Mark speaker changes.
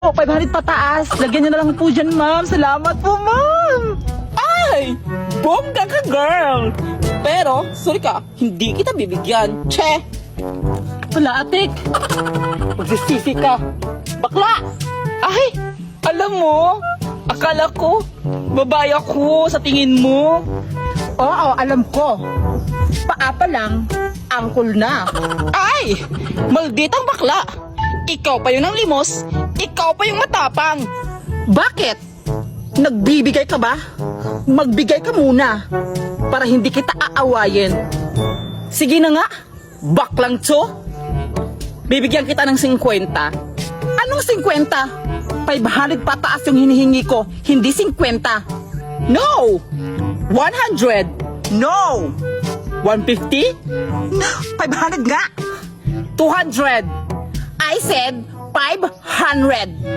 Speaker 1: po, 500 pataas. Lagyan niyo na lang po dyan, ma'am. Salamat po, ma'am.
Speaker 2: Ay! Bongga ka, girl! Pero, sorry ka, hindi kita bibigyan. Che!
Speaker 1: Wala, atik.
Speaker 2: Magsisisi ka. Bakla! Ay! Alam mo, akala ko, babae ako sa tingin mo.
Speaker 1: Oo, alam ko. Paa pa lang, angkol na.
Speaker 2: Ay! Malditang bakla! Ikaw pa yung ng limos, ikaw pa yung matapang.
Speaker 1: Bakit? Nagbibigay ka ba? Magbigay ka muna para hindi kita aawayin. Sige na nga, baklang tso. Bibigyan kita ng 50. Anong 50? 500 pataas yung hinihingi ko, hindi 50. No! 100! No! 150? 500 nga! 200! I said 500!